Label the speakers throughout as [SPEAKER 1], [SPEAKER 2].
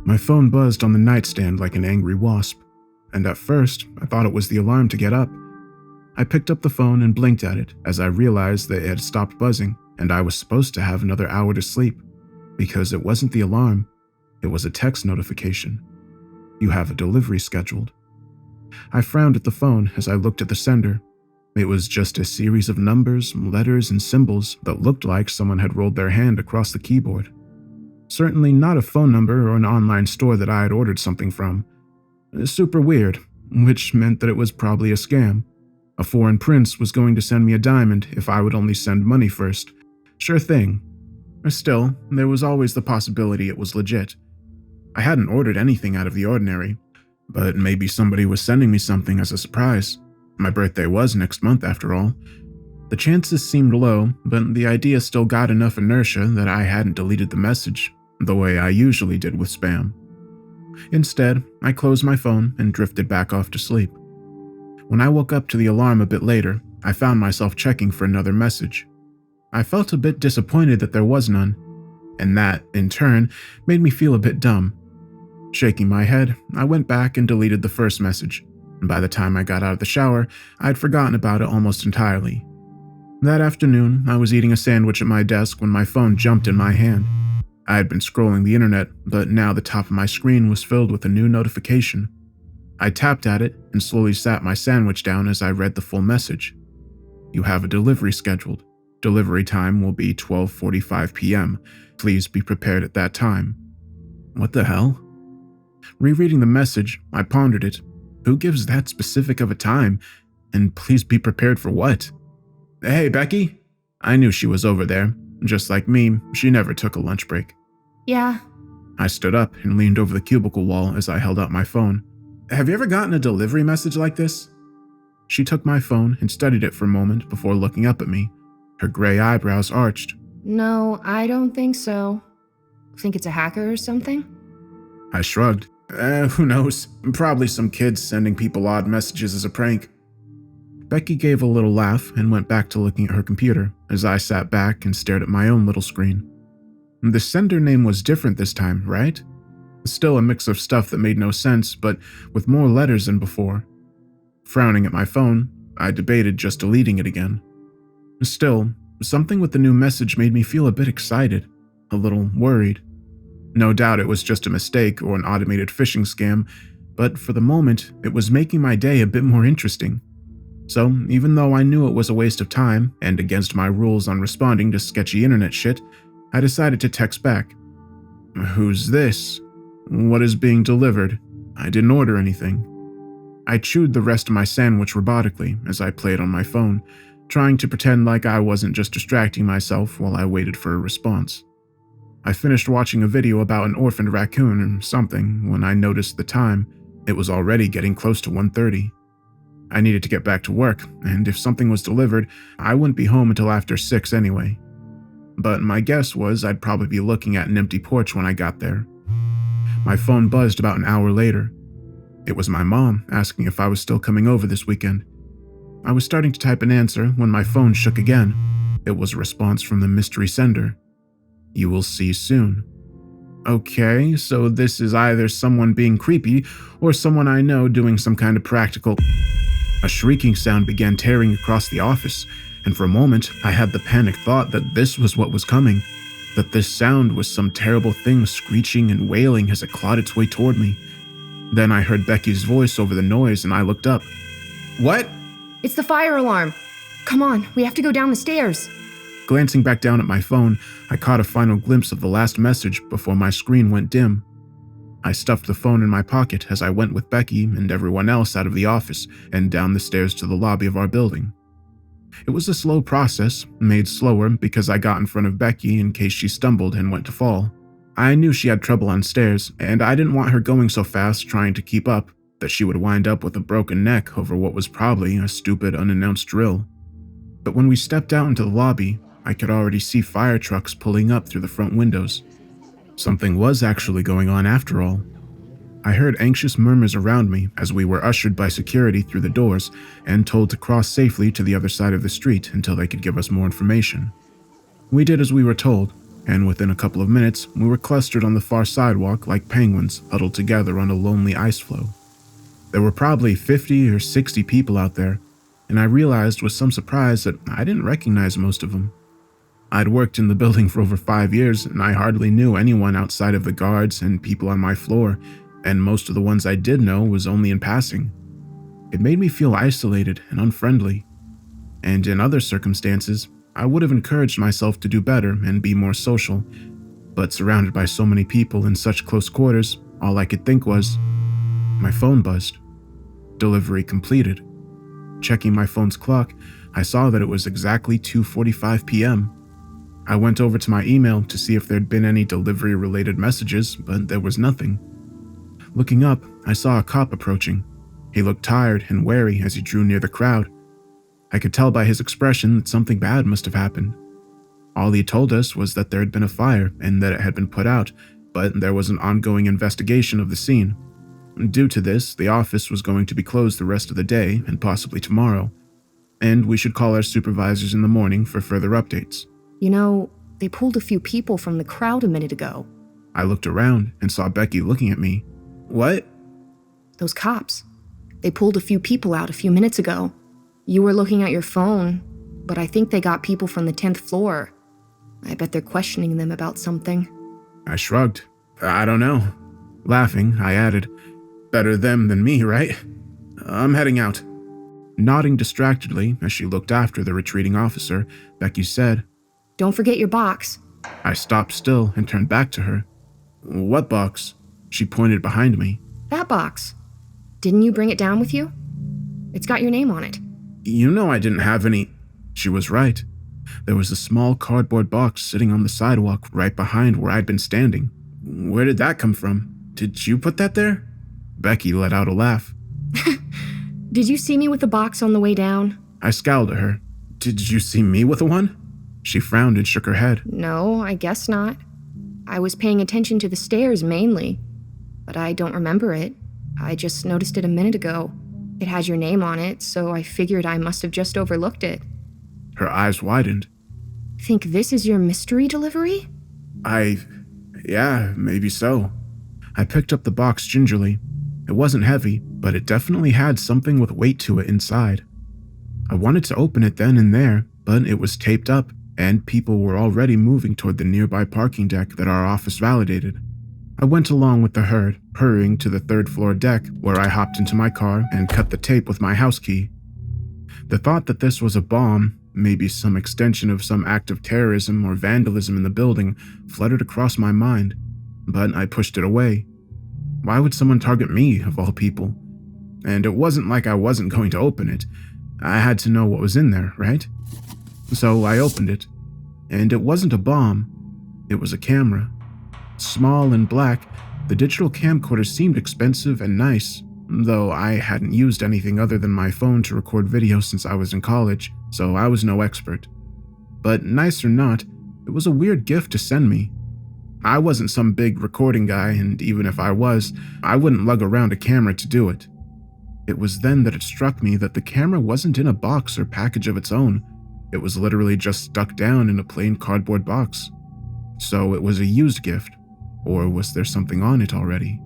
[SPEAKER 1] My phone buzzed on the nightstand like an angry wasp, and at first I thought it was the alarm to get up. I picked up the phone and blinked at it as I realized that it had stopped buzzing and I was supposed to have another hour to sleep, because it wasn't the alarm, it was a text notification. You have a delivery scheduled. I frowned at the phone as I looked at the sender. It was just a series of numbers, letters, and symbols that looked like someone had rolled their hand across the keyboard. Certainly not a phone number or an online store that I had ordered something from. Super weird, which meant that it was probably a scam. A foreign prince was going to send me a diamond if I would only send money first. Sure thing. Still, there was always the possibility it was legit. I hadn't ordered anything out of the ordinary, but maybe somebody was sending me something as a surprise. My birthday was next month, after all. The chances seemed low, but the idea still got enough inertia that I hadn't deleted the message, the way I usually did with spam. Instead, I closed my phone and drifted back off to sleep. When I woke up to the alarm a bit later, I found myself checking for another message. I felt a bit disappointed that there was none, and that, in turn, made me feel a bit dumb. Shaking my head, I went back and deleted the first message, and by the time I got out of the shower, I had forgotten about it almost entirely. That afternoon, I was eating a sandwich at my desk when my phone jumped in my hand. I had been scrolling the internet, but now the top of my screen was filled with a new notification. I tapped at it and slowly sat my sandwich down as I read the full message. You have a delivery scheduled. Delivery time will be 12:45 p.m. Please be prepared at that time. What the hell? Rereading the message, I pondered it. Who gives that specific of a time? And please be prepared for what? Hey, Becky? I knew she was over there. Just like me, she never took a lunch break.
[SPEAKER 2] Yeah.
[SPEAKER 1] I stood up and leaned over the cubicle wall as I held out my phone. Have you ever gotten a delivery message like this? She took my phone and studied it for a moment before looking up at me. Her gray eyebrows arched.
[SPEAKER 2] No, I don't think so. Think it's a hacker or something?
[SPEAKER 1] I shrugged. Who knows? Probably some kids sending people odd messages as a prank. Becky gave a little laugh and went back to looking at her computer as I sat back and stared at my own little screen. The sender name was different this time, right? Still a mix of stuff that made no sense, but with more letters than before. Frowning at my phone, I debated just deleting it again. Still, something with the new message made me feel a bit excited, a little worried. No doubt it was just a mistake or an automated phishing scam, but for the moment, it was making my day a bit more interesting. So, even though I knew it was a waste of time and against my rules on responding to sketchy internet shit, I decided to text back. Who's this? What is being delivered? I didn't order anything. I chewed the rest of my sandwich robotically as I played on my phone, trying to pretend like I wasn't just distracting myself while I waited for a response. I finished watching a video about an orphaned raccoon or something when I noticed the time. It was already getting close to 1:30. I needed to get back to work, and if something was delivered, I wouldn't be home until after 6 anyway. But my guess was I'd probably be looking at an empty porch when I got there. My phone buzzed about an hour later. It was my mom asking if I was still coming over this weekend. I was starting to type an answer when my phone shook again. It was a response from the mystery sender. You will see soon. Okay, so this is either someone being creepy or someone I know doing some kind of practical... A shrieking sound began tearing across the office, and for a moment I had the panicked thought that this was what was coming, that this sound was some terrible thing screeching and wailing as it clawed its way toward me. Then I heard Becky's voice over the noise and I looked up. What?
[SPEAKER 2] It's the fire alarm. Come on, we have to go down the stairs.
[SPEAKER 1] Glancing back down at my phone, I caught a final glimpse of the last message before my screen went dim. I stuffed the phone in my pocket as I went with Becky and everyone else out of the office and down the stairs to the lobby of our building. It was a slow process, made slower because I got in front of Becky in case she stumbled and went to fall. I knew she had trouble on stairs, and I didn't want her going so fast trying to keep up that she would wind up with a broken neck over what was probably a stupid unannounced drill. But when we stepped out into the lobby, I could already see fire trucks pulling up through the front windows. Something was actually going on after all. I heard anxious murmurs around me as we were ushered by security through the doors and told to cross safely to the other side of the street until they could give us more information. We did as we were told, and within a couple of minutes, we were clustered on the far sidewalk like penguins huddled together on a lonely ice floe. There were probably 50 or 60 people out there, and I realized with some surprise that I didn't recognize most of them. I'd worked in the building for over 5 years, and I hardly knew anyone outside of the guards and people on my floor, and most of the ones I did know was only in passing. It made me feel isolated and unfriendly, and in other circumstances, I would have encouraged myself to do better and be more social, but surrounded by so many people in such close quarters, all I could think was, my phone buzzed. Delivery completed. Checking my phone's clock, I saw that it was exactly 2:45 p.m. I went over to my email to see if there'd been any delivery-related messages, but there was nothing. Looking up, I saw a cop approaching. He looked tired and wary as he drew near the crowd. I could tell by his expression that something bad must have happened. All he told us was that there had been a fire and that it had been put out, but there was an ongoing investigation of the scene. Due to this, the office was going to be closed the rest of the day and possibly tomorrow, and we should call our supervisors in the morning for further updates.
[SPEAKER 2] You know, they pulled a few people from the crowd a minute ago.
[SPEAKER 1] I looked around and saw Becky looking at me. What?
[SPEAKER 2] Those cops. They pulled a few people out a few minutes ago. You were looking at your phone, but I think they got people from the 10th floor. I bet they're questioning them about something.
[SPEAKER 1] I shrugged. I don't know. Laughing, I added, better them than me, right? I'm heading out. Nodding distractedly as she looked after the retreating officer, Becky said,
[SPEAKER 2] Don't forget your box.
[SPEAKER 1] I stopped still and turned back to her. What box? She pointed behind me.
[SPEAKER 2] That box. Didn't you bring it down with you? It's got your name on it.
[SPEAKER 1] You know I didn't have any. She was right. There was a small cardboard box sitting on the sidewalk right behind where I'd been standing. Where did that come from? Did you put that there? Becky let out a laugh.
[SPEAKER 2] Did you see me with the box on the way down?
[SPEAKER 1] I scowled at her. Did you see me with one? She frowned and shook her head.
[SPEAKER 2] No, I guess not. I was paying attention to the stairs mainly, but I don't remember it. I just noticed it a minute ago. It has your name on it, so I figured I must have just overlooked it.
[SPEAKER 1] Her eyes widened.
[SPEAKER 2] Think this is your mystery delivery?
[SPEAKER 1] Yeah, maybe so. I picked up the box gingerly. It wasn't heavy, but it definitely had something with weight to it inside. I wanted to open it then and there, but it was taped up, and people were already moving toward the nearby parking deck that our office validated. I went along with the herd, hurrying to the 3rd floor deck, where I hopped into my car and cut the tape with my house key. The thought that this was a bomb, maybe some extension of some act of terrorism or vandalism in the building, fluttered across my mind, but I pushed it away. Why would someone target me, of all people? And it wasn't like I wasn't going to open it. I had to know what was in there, right? So I opened it, and it wasn't a bomb. It was a camera. Small and black, the digital camcorder seemed expensive and nice, though I hadn't used anything other than my phone to record video since I was in college, so I was no expert. But nice or not, it was a weird gift to send me. I wasn't some big recording guy, and even if I was, I wouldn't lug around a camera to do it. It was then that it struck me that the camera wasn't in a box or package of its own. It was literally just stuck down in a plain cardboard box. So it was a used gift, or was there something on it already?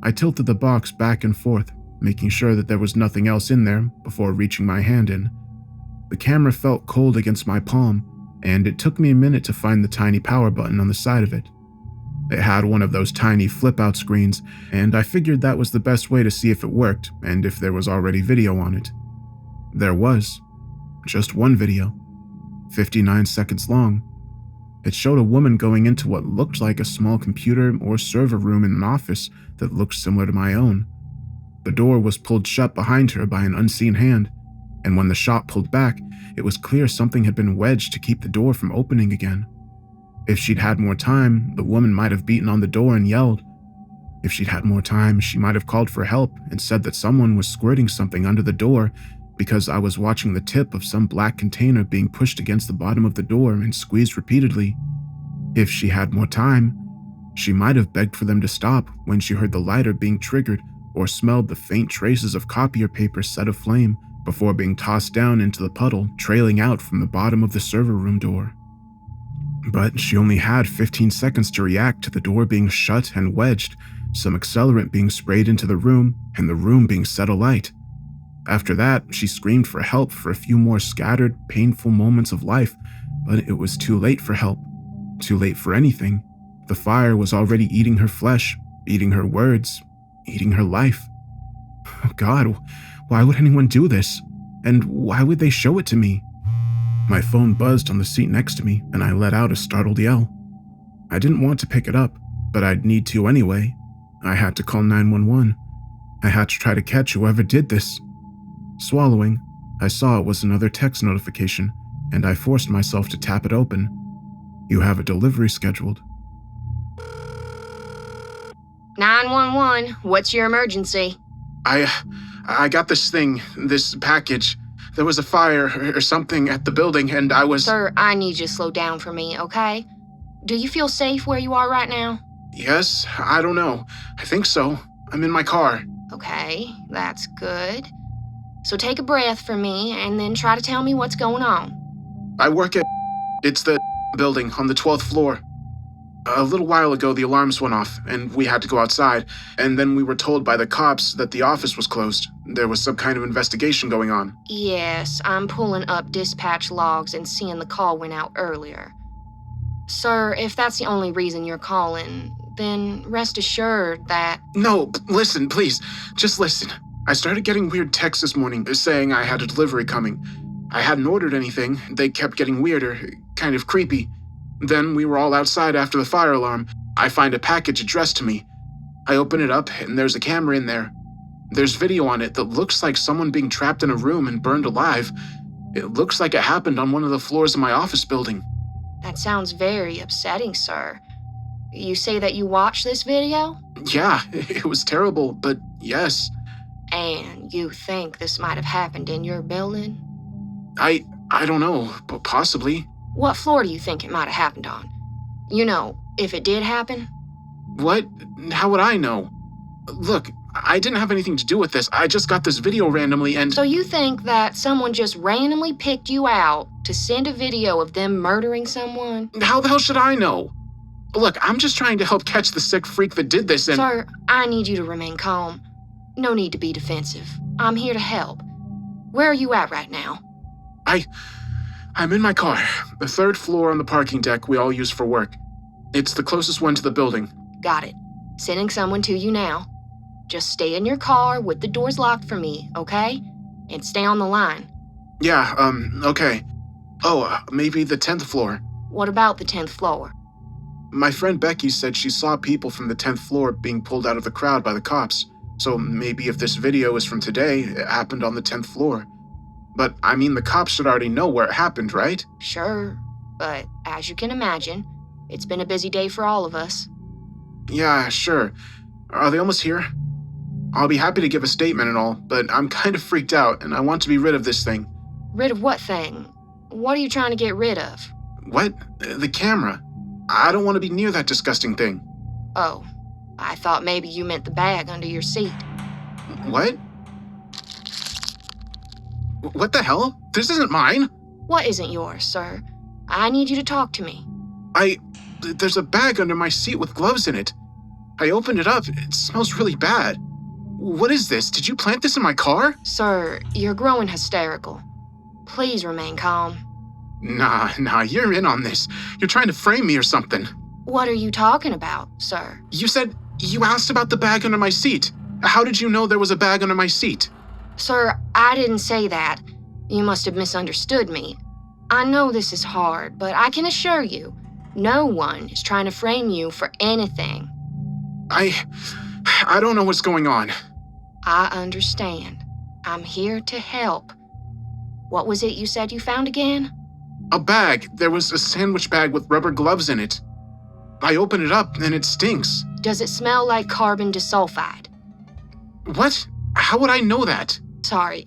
[SPEAKER 1] I tilted the box back and forth, making sure that there was nothing else in there before reaching my hand in. The camera felt cold against my palm, and it took me a minute to find the tiny power button on the side of it. It had one of those tiny flip-out screens, and I figured that was the best way to see if it worked and if there was already video on it. There was. Just one video. 59 seconds long. It showed a woman going into what looked like a small computer or server room in an office that looked similar to my own. The door was pulled shut behind her by an unseen hand, and when the shot pulled back, it was clear something had been wedged to keep the door from opening again. If she'd had more time, the woman might have beaten on the door and yelled. If she'd had more time, she might have called for help and said that someone was squirting something under the door because I was watching the tip of some black container being pushed against the bottom of the door and squeezed repeatedly. If she had more time, she might have begged for them to stop when she heard the lighter being triggered or smelled the faint traces of copier paper set aflame before being tossed down into the puddle trailing out from the bottom of the server room door. But she only had 15 seconds to react to the door being shut and wedged, some accelerant being sprayed into the room, and the room being set alight. After that, she screamed for help for a few more scattered, painful moments of life, but it was too late for help. Too late for anything. The fire was already eating her flesh, eating her words, eating her life. Oh God, why would anyone do this? And why would they show it to me? My phone buzzed on the seat next to me, and I let out a startled yell. I didn't want to pick it up, but I'd need to anyway. I had to call 911. I had to try to catch whoever did this. Swallowing, I saw it was another text notification, and I forced myself to tap it open. You have a delivery scheduled.
[SPEAKER 2] 911, what's your emergency?
[SPEAKER 1] I got this package. There was a fire or something at the building, and I was...
[SPEAKER 2] Sir, I need you to slow down for me, okay? Do you feel safe where you are right now?
[SPEAKER 1] Yes, I don't know. I think so. I'm in my car.
[SPEAKER 2] Okay, that's good. So take a breath for me, and then try to tell me what's going on.
[SPEAKER 1] I work at... It's the building on the 12th floor. A little while ago, the alarms went off, and we had to go outside, and then we were told by the cops that the office was closed. There was some kind of investigation going on.
[SPEAKER 2] Yes, I'm pulling up dispatch logs and seeing the call went out earlier. Sir, if that's the only reason you're calling, then rest assured that...
[SPEAKER 1] No, listen, please. Just listen. I started getting weird texts this morning saying I had a delivery coming. I hadn't ordered anything. They kept getting weirder, kind of creepy. Then we were all outside after the fire alarm. I find a package addressed to me. I open it up, and there's a camera in there. There's video on it that looks like someone being trapped in a room and burned alive. It looks like it happened on one of the floors of my office building.
[SPEAKER 2] That sounds very upsetting, sir. You say that you watched this video?
[SPEAKER 1] Yeah, it was terrible, but yes.
[SPEAKER 2] And you think this might have happened in your building?
[SPEAKER 1] I don't know, but possibly.
[SPEAKER 2] What floor do you think it might have happened on? You know, if it did happen?
[SPEAKER 1] What? How would I know? Look, I didn't have anything to do with this. I just got this video randomly and...
[SPEAKER 2] So you think that someone just randomly picked you out to send a video of them murdering someone?
[SPEAKER 1] How the hell should I know? Look, I'm just trying to help catch the sick freak that did this and...
[SPEAKER 2] Sir, I need you to remain calm. No need to be defensive. I'm here to help. Where are you at right now?
[SPEAKER 1] I'm in my car, the 3rd floor on the parking deck we all use for work. It's the closest one to the building.
[SPEAKER 2] Got it. Sending someone to you now. Just stay in your car with the doors locked for me, okay? And stay on the line.
[SPEAKER 1] Yeah, okay. Oh, maybe the 10th floor.
[SPEAKER 2] What about the 10th floor?
[SPEAKER 1] My friend Becky said she saw people from the 10th floor being pulled out of the crowd by the cops. So maybe if this video is from today, it happened on the 10th floor. But, I mean, the cops should already know where it happened, right?
[SPEAKER 2] Sure, but as you can imagine, it's been a busy day for all of us.
[SPEAKER 1] Yeah, sure. Are they almost here? I'll be happy to give a statement and all, but I'm kind of freaked out, and I want to be rid of this thing.
[SPEAKER 2] Rid of what thing? What are you trying to get rid of?
[SPEAKER 1] What? The camera. I don't want to be near that disgusting thing.
[SPEAKER 2] Oh, I thought maybe you meant the bag under your seat.
[SPEAKER 1] What? What the hell? This isn't mine.
[SPEAKER 2] What isn't yours, sir? I need you to talk to me.
[SPEAKER 1] There's a bag under my seat with gloves in it. I opened it up. It smells really bad. What is this? Did you plant this in my car?
[SPEAKER 2] Sir, you're growing hysterical. Please remain calm.
[SPEAKER 1] Nah, you're in on this. You're trying to frame me or something.
[SPEAKER 2] What are you talking about, sir?
[SPEAKER 1] You asked about the bag under my seat. How did you know there was a bag under my seat?
[SPEAKER 2] Sir, I didn't say that. You must have misunderstood me. I know this is hard, but I can assure you, no one is trying to frame you for anything.
[SPEAKER 1] I don't know what's going on.
[SPEAKER 2] I understand. I'm here to help. What was it you said you found again?
[SPEAKER 1] A bag. There was a sandwich bag with rubber gloves in it. I opened it up and it stinks.
[SPEAKER 2] Does it smell like carbon disulfide?
[SPEAKER 1] What? How would I know that?
[SPEAKER 2] Sorry.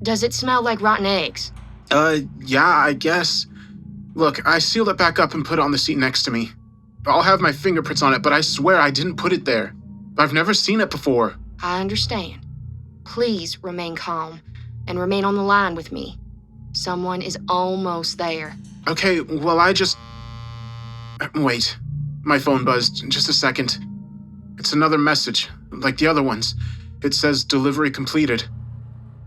[SPEAKER 2] Does it smell like rotten eggs?
[SPEAKER 1] Yeah, I guess. Look, I sealed it back up and put it on the seat next to me. I'll have my fingerprints on it, but I swear I didn't put it there. I've never seen it before.
[SPEAKER 2] I understand. Please remain calm and remain on the line with me. Someone is almost there.
[SPEAKER 1] Okay, well, Wait. My phone buzzed. Just a second. It's another message, like the other ones. It says delivery completed.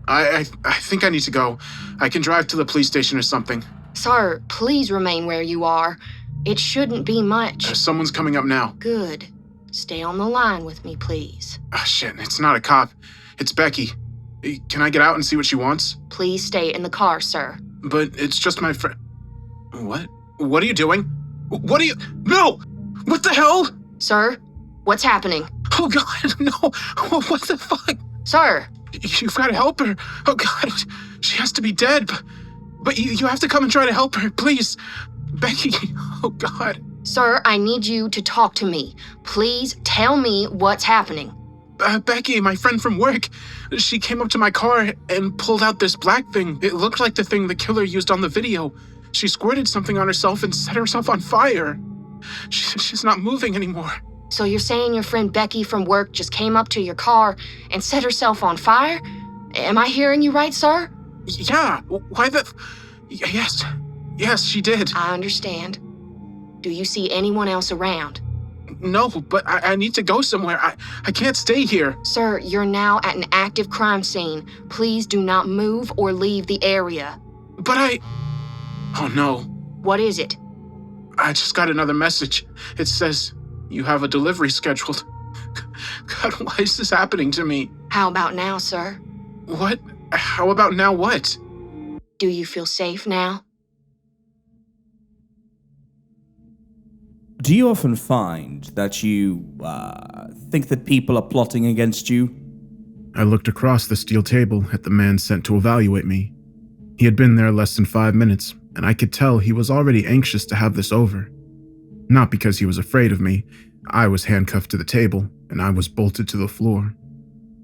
[SPEAKER 1] I think I need to go. I can drive to the police station or something.
[SPEAKER 2] Sir, please remain where you are. It shouldn't be much.
[SPEAKER 1] Someone's coming up now.
[SPEAKER 2] Good. Stay on the line with me, please.
[SPEAKER 1] Shit, it's not a cop. It's Becky. Can I get out and see what she wants?
[SPEAKER 2] Please stay in the car, sir.
[SPEAKER 1] But it's just my friend. What? What are you doing? What are you... No! What the hell?
[SPEAKER 2] Sir, what's happening?
[SPEAKER 1] Oh God, no. What the fuck?
[SPEAKER 2] Sir!
[SPEAKER 1] You've got to help her. Oh God, she has to be dead. But you have to come and try to help her, please. Becky, oh God.
[SPEAKER 2] Sir, I need you to talk to me. Please tell me what's happening.
[SPEAKER 1] Becky, my friend from work, she came up to my car and pulled out this black thing. It looked like the thing the killer used on the video. She squirted something on herself and set herself on fire. She's not moving anymore.
[SPEAKER 2] So you're saying your friend Becky from work just came up to your car and set herself on fire? Am I hearing you right, sir?
[SPEAKER 1] Yeah, why the... Yes, she did.
[SPEAKER 2] I understand. Do you see anyone else around?
[SPEAKER 1] No, but I need to go somewhere. I can't stay here.
[SPEAKER 2] Sir, you're now at an active crime scene. Please do not move or leave the area.
[SPEAKER 1] But Oh no.
[SPEAKER 2] What is it?
[SPEAKER 1] I just got another message. It says, you have a delivery scheduled. God, why is this happening to me?
[SPEAKER 2] How about now, sir?
[SPEAKER 1] What? How about now what?
[SPEAKER 2] Do you feel safe now?
[SPEAKER 3] Do you often find that you, think that people are plotting against you?
[SPEAKER 1] I looked across the steel table at the man sent to evaluate me. He had been there less than 5 minutes, and I could tell he was already anxious to have this over. Not because he was afraid of me. I was handcuffed to the table, and I was bolted to the floor.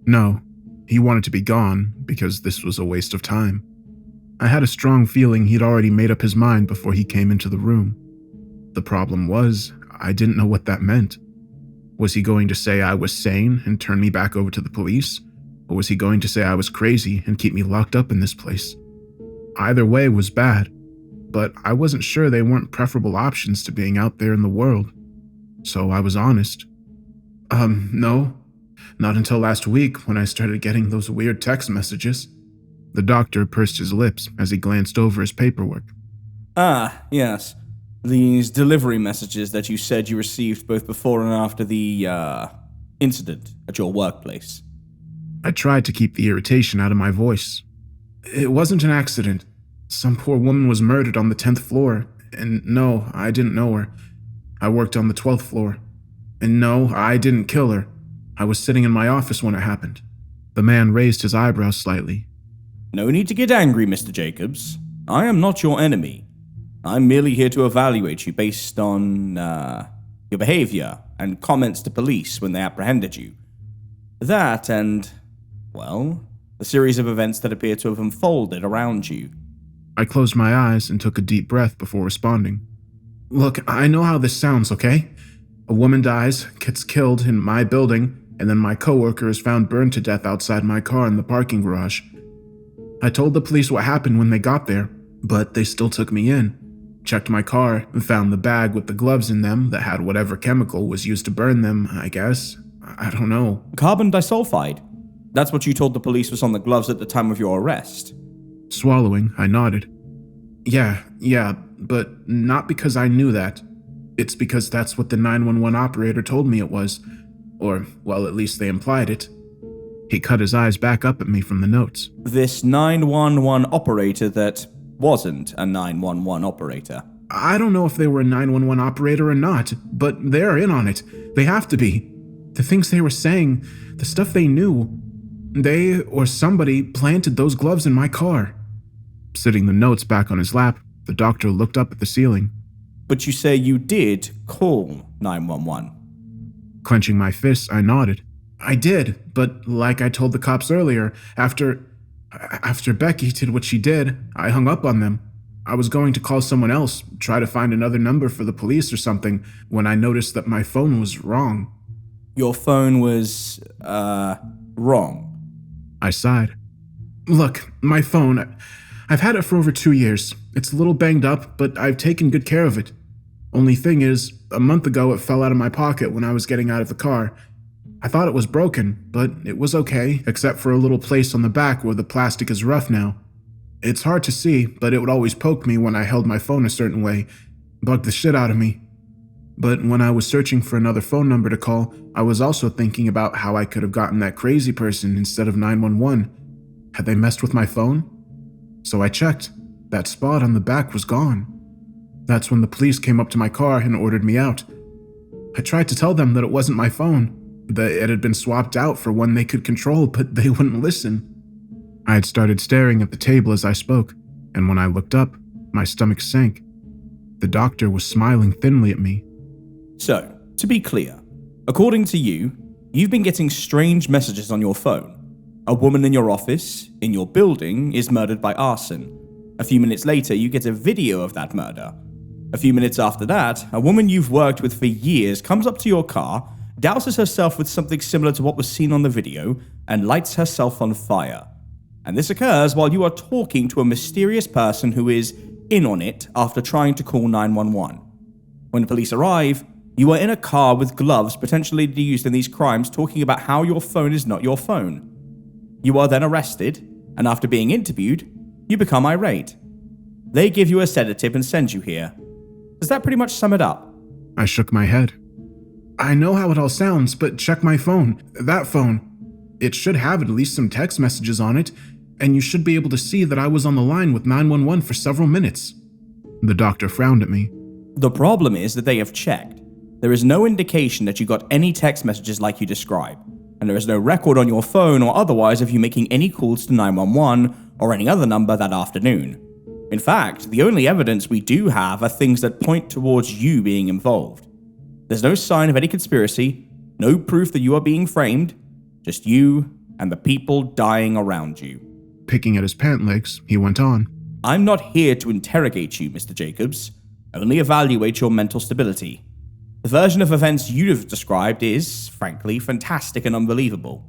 [SPEAKER 1] No, he wanted to be gone because this was a waste of time. I had a strong feeling he'd already made up his mind before he came into the room. The problem was, I didn't know what that meant. Was he going to say I was sane and turn me back over to the police? Or was he going to say I was crazy and keep me locked up in this place? Either way was bad, but I wasn't sure they weren't preferable options to being out there in the world. So I was honest. No. Not until last week when I started getting those weird text messages. The doctor pursed his lips as he glanced over his paperwork.
[SPEAKER 3] Ah, yes. These delivery messages that you said you received both before and after the, incident at your workplace.
[SPEAKER 1] I tried to keep the irritation out of my voice. It wasn't an accident. Some poor woman was murdered on the 10th floor, and no, I didn't know her. I worked on the 12th floor. And no, I didn't kill her. I was sitting in my office when it happened. The man raised his eyebrows slightly.
[SPEAKER 3] No need to get angry, Mr. Jacobs. I am not your enemy. I'm merely here to evaluate you based on, your behavior and comments to police when they apprehended you. That and, well, the series of events that appear to have unfolded around you.
[SPEAKER 1] I closed my eyes and took a deep breath before responding. Look, I know how this sounds, okay? A woman dies, gets killed in my building, and then my coworker is found burned to death outside my car in the parking garage. I told the police what happened when they got there, but they still took me in. Checked my car and found the bag with the gloves in them that had whatever chemical was used to burn them, I guess. I don't know.
[SPEAKER 3] Carbon disulfide. That's what you told the police was on the gloves at the time of your arrest.
[SPEAKER 1] Swallowing, I nodded. Yeah, but not because I knew that. It's because that's what the 911 operator told me it was. Or, well, at least they implied it. He cut his eyes back up at me from the notes.
[SPEAKER 3] This 911 operator that wasn't a 911 operator.
[SPEAKER 1] I don't know if they were a 911 operator or not, but they're in on it. They have to be. The things they were saying, the stuff they knew, they or somebody planted those gloves in my car. Sitting the notes back on his lap, the doctor looked up at the ceiling.
[SPEAKER 3] But you say you did call 911.
[SPEAKER 1] Clenching my fists, I nodded. I did, but like I told the cops earlier, after Becky did what she did, I hung up on them. I was going to call someone else, try to find another number for the police or something, when I noticed that my phone was wrong.
[SPEAKER 3] Your phone was, wrong.
[SPEAKER 1] I sighed. Look, my phone, I've had it for over 2 years. It's a little banged up, but I've taken good care of it. Only thing is, a month ago it fell out of my pocket when I was getting out of the car. I thought it was broken, but it was okay, except for a little place on the back where the plastic is rough now. It's hard to see, but it would always poke me when I held my phone a certain way, bugged the shit out of me. But when I was searching for another phone number to call, I was also thinking about how I could have gotten that crazy person instead of 911. Had they messed with my phone? So I checked. That spot on the back was gone. That's when the police came up to my car and ordered me out. I tried to tell them that it wasn't my phone, that it had been swapped out for one they could control, but they wouldn't listen. I had started staring at the table as I spoke, and when I looked up, my stomach sank. The doctor was smiling thinly at me.
[SPEAKER 3] So, to be clear, according to you, you've been getting strange messages on your phone. A woman in your office, in your building, is murdered by arson. A few minutes later, you get a video of that murder. A few minutes after that, a woman you've worked with for years comes up to your car, douses herself with something similar to what was seen on the video, and lights herself on fire. And this occurs while you are talking to a mysterious person who is in on it after trying to call 911. When the police arrive, you are in a car with gloves potentially used in these crimes talking about how your phone is not your phone. You are then arrested, and after being interviewed, you become irate. They give you a sedative and send you here. Does that pretty much sum it up?
[SPEAKER 1] I shook my head. I know how it all sounds, but check my phone. That phone. It should have at least some text messages on it, and you should be able to see that I was on the line with 911 for several minutes. The doctor frowned at me.
[SPEAKER 3] The problem is that they have checked. There is no indication that you got any text messages like you describe, and there is no record on your phone or otherwise of you making any calls to 911 or any other number that afternoon. In fact, the only evidence we do have are things that point towards you being involved. There's no sign of any conspiracy, no proof that you are being framed, just you and the people dying around you.
[SPEAKER 1] Picking at his pant legs, he went on.
[SPEAKER 3] I'm not here to interrogate you, Mr. Jacobs, only evaluate your mental stability. The version of events you have described is, frankly, fantastic and unbelievable.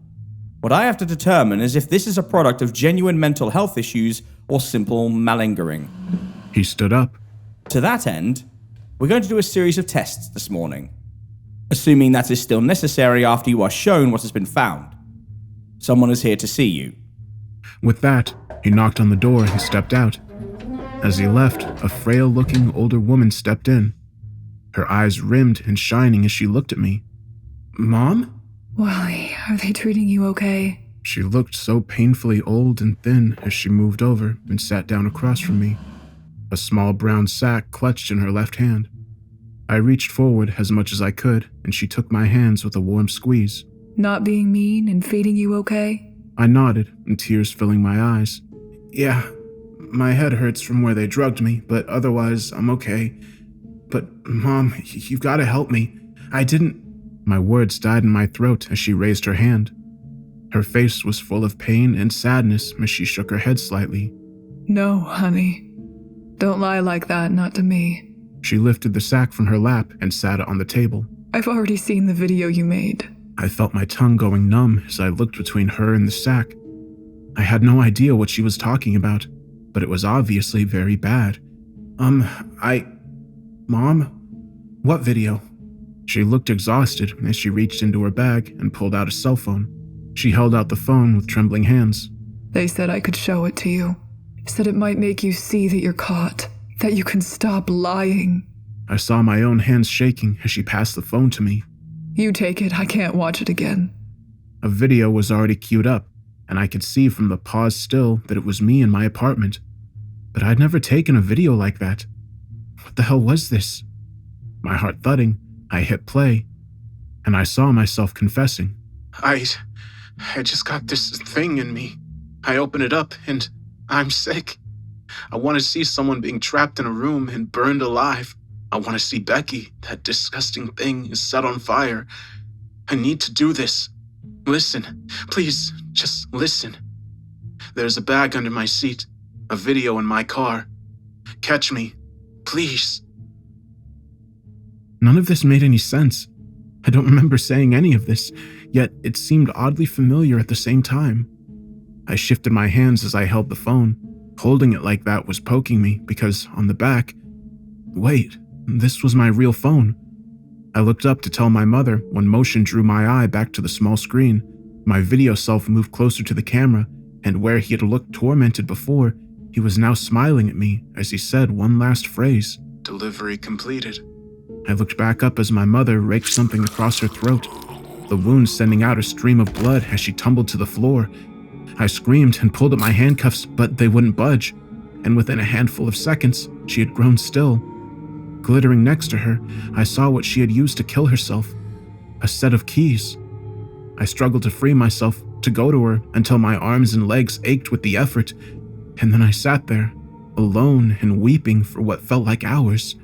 [SPEAKER 3] What I have to determine is if this is a product of genuine mental health issues or simple malingering.
[SPEAKER 1] He stood up.
[SPEAKER 3] To that end, we're going to do a series of tests this morning, assuming that is still necessary after you are shown what has been found. Someone is here to see you.
[SPEAKER 1] With that, he knocked on the door and stepped out. As he left, a frail-looking older woman stepped in. Her eyes rimmed and shining as she looked at me. Mom?
[SPEAKER 4] Wally, are they treating you okay?
[SPEAKER 1] She looked so painfully old and thin as she moved over and sat down across from me, a small brown sack clutched in her left hand. I reached forward as much as I could, and she took my hands with a warm squeeze.
[SPEAKER 4] Not being mean and feeding you okay?
[SPEAKER 1] I nodded, and tears filling my eyes. Yeah, my head hurts from where they drugged me, but otherwise I'm okay. But, Mom, you've got to help me. I didn't... My words died in my throat as she raised her hand. Her face was full of pain and sadness as she shook her head slightly.
[SPEAKER 4] No, honey. Don't lie like that, not to me.
[SPEAKER 1] She lifted the sack from her lap and sat it on the table.
[SPEAKER 4] I've already seen the video you made.
[SPEAKER 1] I felt my tongue going numb as I looked between her and the sack. I had no idea what she was talking about, but it was obviously very bad. Mom? What video? She looked exhausted as she reached into her bag and pulled out a cell phone. She held out the phone with trembling hands.
[SPEAKER 4] They said I could show it to you. Said it might make you see that you're caught, that you can stop lying.
[SPEAKER 1] I saw my own hands shaking as she passed the phone to me.
[SPEAKER 4] You take it, I can't watch it again.
[SPEAKER 1] A video was already queued up, and I could see from the pause still that it was me in my apartment. But I'd never taken a video like that. What the hell was this? My heart thudding, I hit play, and I saw myself confessing. I just got this thing in me. I open it up, and I'm sick. I want to see someone being trapped in a room and burned alive. I want to see Becky. That disgusting thing is set on fire. I need to do this. Listen, please, just listen. There's a bag under my seat, a video in my car. Catch me, please. None of this made any sense. I don't remember saying any of this, yet it seemed oddly familiar at the same time. I shifted my hands as I held the phone. Holding it like that was poking me because on the back... Wait, This was my real phone. I looked up to tell my mother when motion drew my eye back to the small screen. My video self moved closer to the camera, and where he had looked tormented before, he was now smiling at me as he said one last phrase. "Delivery completed." I looked back up as my mother raked something across her throat, the wound sending out a stream of blood as she tumbled to the floor. I screamed and pulled at my handcuffs, but they wouldn't budge, and within a handful of seconds, she had grown still. Glittering next to her, I saw what she had used to kill herself, a set of keys. I struggled to free myself, to go to her, until my arms and legs ached with the effort, and then I sat there, alone and weeping for what felt like hours.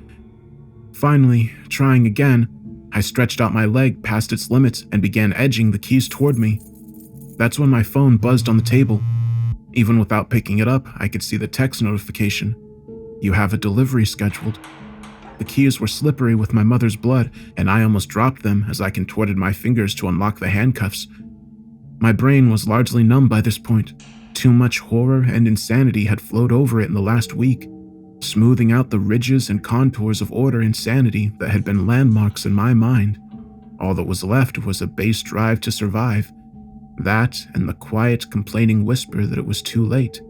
[SPEAKER 1] Finally, trying again, I stretched out my leg past its limits and began edging the keys toward me. That's when my phone buzzed on the table. Even without picking it up, I could see the text notification. "You have a delivery scheduled." The keys were slippery with my mother's blood, and I almost dropped them as I contorted my fingers to unlock the handcuffs. My brain was largely numb by this point. Too much horror and insanity had flowed over it in the last week, smoothing out the ridges and contours of order and sanity that had been landmarks in my mind. All that was left was a base drive to survive. That and the quiet, complaining whisper that it was too late.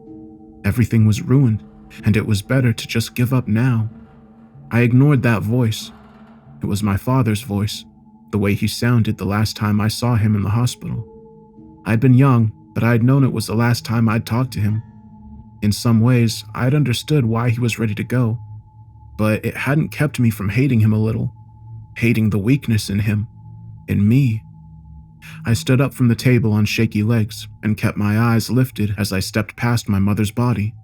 [SPEAKER 1] Everything was ruined, and it was better to just give up now. I ignored that voice. It was my father's voice, the way he sounded the last time I saw him in the hospital. I'd been young, but I'd known it was the last time I'd talked to him. In some ways, I'd understood why he was ready to go, but it hadn't kept me from hating him a little, hating the weakness in him, in me. I stood up from the table on shaky legs and kept my eyes lifted as I stepped past my mother's body.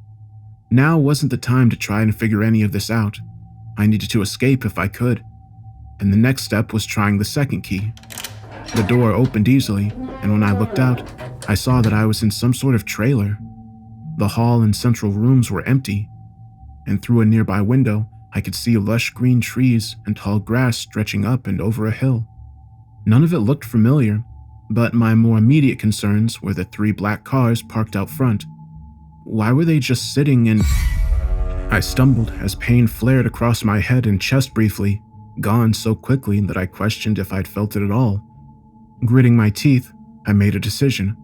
[SPEAKER 1] Now wasn't the time to try and figure any of this out. I needed to escape if I could, and the next step was trying the second key. The door opened easily, and when I looked out, I saw that I was in some sort of trailer. The hall and central rooms were empty, and through a nearby window, I could see lush green trees and tall grass stretching up and over a hill. None of it looked familiar, but my more immediate concerns were the 3 black cars parked out front. Why were they just sitting in... I stumbled as pain flared across my head and chest briefly, gone so quickly that I questioned if I'd felt it at all. Gritting my teeth, I made a decision.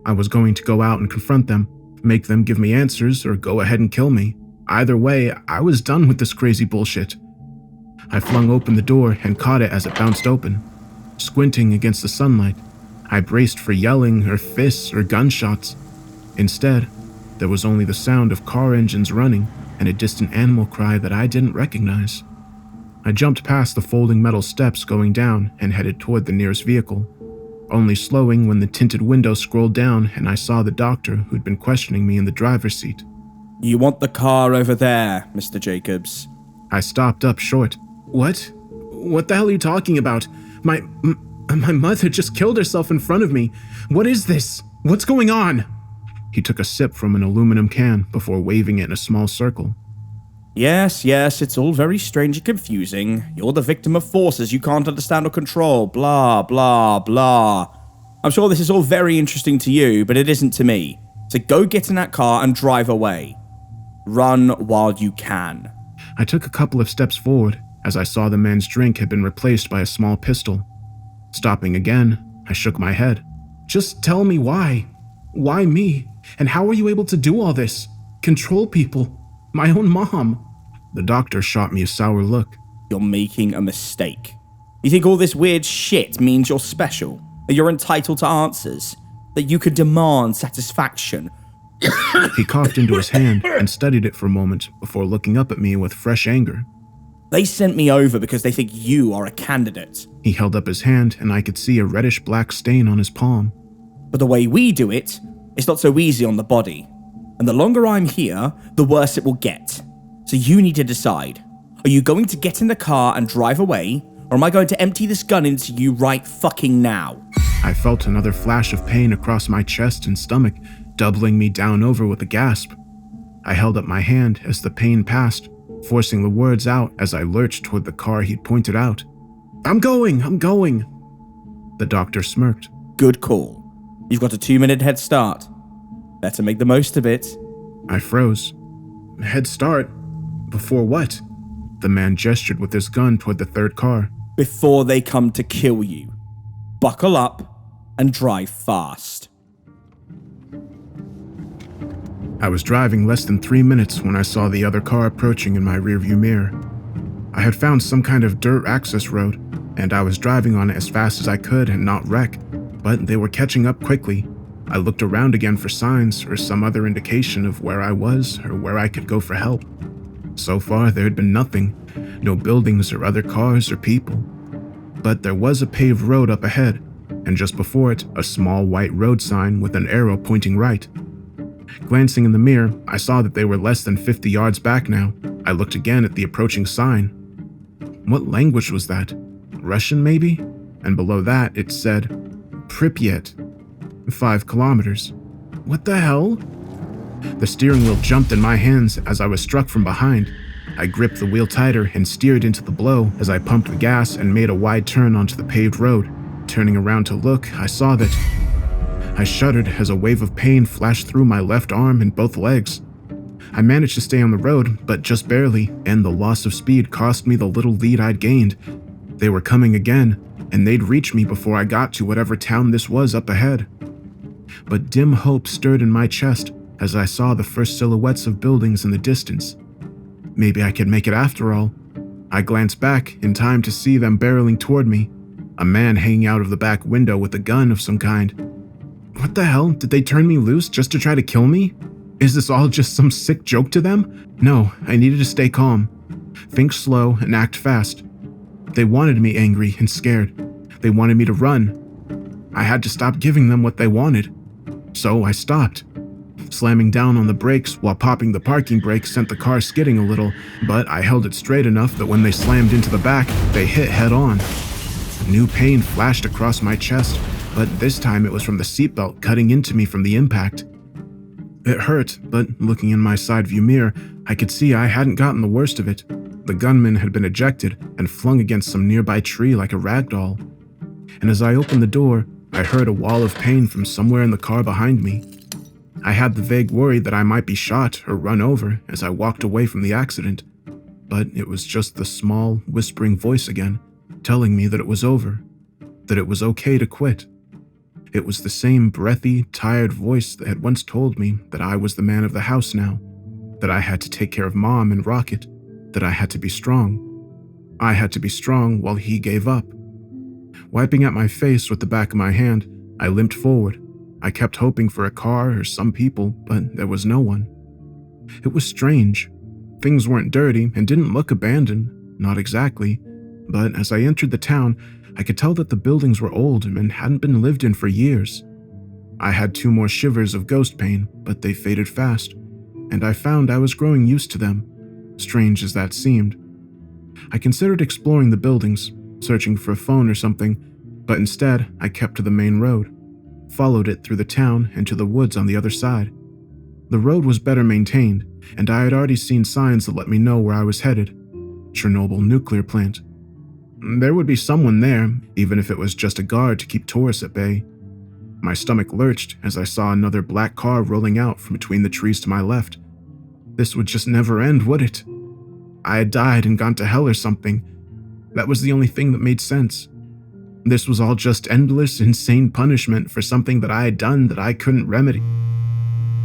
[SPEAKER 1] I was going to go out and confront them, make them give me answers, or go ahead and kill me. Either way, I was done with this crazy bullshit. I flung open the door and caught it as it bounced open. Squinting against the sunlight, I braced for yelling or fists or gunshots. Instead, there was only the sound of car engines running and a distant animal cry that I didn't recognize. I jumped past the folding metal steps going down and headed toward the nearest vehicle, only slowing when the tinted window scrolled down and I saw the doctor who'd been questioning me in the driver's seat.
[SPEAKER 3] "You want the car over there, Mr. Jacobs."
[SPEAKER 1] I stopped up short. What? What the hell are you talking about? My mother just killed herself in front of me. What is this? What's going on? He took a sip from an aluminum can before waving it in a small circle.
[SPEAKER 3] Yes, it's all very strange and confusing. You're the victim of forces you can't understand or control, blah, blah, blah. I'm sure this is all very interesting to you, but it isn't to me. So go get in that car and drive away. Run while you can.
[SPEAKER 1] I took a couple of steps forward as I saw the man's drink had been replaced by a small pistol. Stopping again, I shook my head. Just tell me why. Why me? And how are you able to do all this? Control people? My own mom? The doctor shot me a sour look.
[SPEAKER 3] You're making a mistake. You think all this weird shit means you're special? That you're entitled to answers? That you could demand satisfaction?
[SPEAKER 1] He coughed into his hand and studied it for a moment before looking up at me with fresh anger.
[SPEAKER 3] They sent me over because they think you are a candidate.
[SPEAKER 1] He held up his hand and I could see a reddish-black stain on his palm.
[SPEAKER 3] But the way we do it, it's not so easy on the body. And the longer I'm here, the worse it will get. So you need to decide. Are you going to get in the car and drive away, or am I going to empty this gun into you right fucking now?
[SPEAKER 1] I felt another flash of pain across my chest and stomach, doubling me down over with a gasp. I held up my hand as the pain passed, forcing the words out as I lurched toward the car he'd pointed out. I'm going. The doctor smirked.
[SPEAKER 3] Good call. You've got a 2-minute head start. Better make the most of it.
[SPEAKER 1] I froze. Head start? Before what? The man gestured with his gun toward the third car.
[SPEAKER 3] Before they come to kill you, buckle up and drive fast.
[SPEAKER 1] I was driving less than 3 minutes when I saw the other car approaching in my rearview mirror. I had found some kind of dirt access road, and I was driving on it as fast as I could and not wreck, but they were catching up quickly. I looked around again for signs or some other indication of where I was or where I could go for help. So far, there had been nothing, no buildings or other cars or people. But there was a paved road up ahead, and just before it, a small white road sign with an arrow pointing right. Glancing in the mirror, I saw that they were less than 50 yards back now. I looked again at the approaching sign. What language was that? Russian, maybe? And below that, it said, Pripyat. 5 kilometers. What the hell? The steering wheel jumped in my hands as I was struck from behind. I gripped the wheel tighter and steered into the blow as I pumped the gas and made a wide turn onto the paved road. Turning around to look, I saw that. I shuddered as a wave of pain flashed through my left arm and both legs. I managed to stay on the road, but just barely, and the loss of speed cost me the little lead I'd gained. They were coming again, and they'd reach me before I got to whatever town this was up ahead. But dim hope stirred in my chest as I saw the first silhouettes of buildings in the distance. Maybe I could make it after all. I glanced back in time to see them barreling toward me, a man hanging out of the back window with a gun of some kind. What the hell? Did they turn me loose just to try to kill me? Is this all just some sick joke to them? No, I needed to stay calm. Think slow and act fast. They wanted me angry and scared. They wanted me to run. I had to stop giving them what they wanted. So I stopped. Slamming down on the brakes while popping the parking brake sent the car skidding a little, but I held it straight enough that when they slammed into the back, they hit head on. New pain flashed across my chest, but this time it was from the seatbelt cutting into me from the impact. It hurt, but looking in my side view mirror, I could see I hadn't gotten the worst of it. The gunman had been ejected and flung against some nearby tree like a rag doll. And as I opened the door, I heard a wall of pain from somewhere in the car behind me. I had the vague worry that I might be shot or run over as I walked away from the accident, but it was just the small, whispering voice again, telling me that it was over, that it was okay to quit. It was the same breathy, tired voice that had once told me that I was the man of the house now, that I had to take care of Mom and Rocket, that I had to be strong. I had to be strong while he gave up. Wiping at my face with the back of my hand, I limped forward. I kept hoping for a car or some people, but there was no one. It was strange. Things weren't dirty and didn't look abandoned, not exactly, but as I entered the town, I could tell that the buildings were old and hadn't been lived in for years. I had 2 more shivers of ghost pain, but they faded fast, and I found I was growing used to them, strange as that seemed. I considered exploring the buildings, searching for a phone or something, but instead I kept to the main road, followed it through the town and to the woods on the other side. The road was better maintained, and I had already seen signs that let me know where I was headed. Chernobyl nuclear plant. There would be someone there, even if it was just a guard to keep tourists at bay. My stomach lurched as I saw another black car rolling out from between the trees to my left. This would just never end, would it? I had died and gone to hell or something. That was the only thing that made sense. This was all just endless, insane punishment for something that I had done that I couldn't remedy.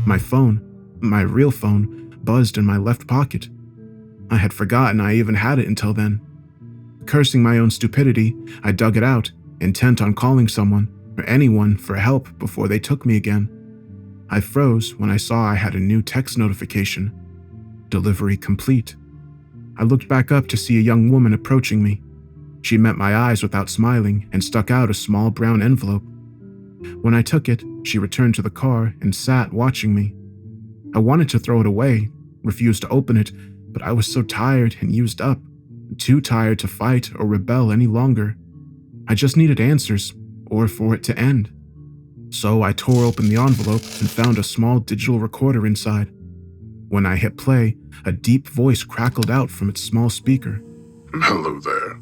[SPEAKER 1] My phone, my real phone, buzzed in my left pocket. I had forgotten I even had it until then. Cursing my own stupidity, I dug it out, intent on calling someone or anyone for help before they took me again. I froze when I saw I had a new text notification. Delivery complete. I looked back up to see a young woman approaching me. She met my eyes without smiling and stuck out a small brown envelope. When I took it, she returned to the car and sat watching me. I wanted to throw it away, refused to open it, but I was so tired and used up, too tired to fight or rebel any longer. I just needed answers, or for it to end. So I tore open the envelope and found a small digital recorder inside. When I hit play, a deep voice crackled out from its small speaker.
[SPEAKER 5] Hello there.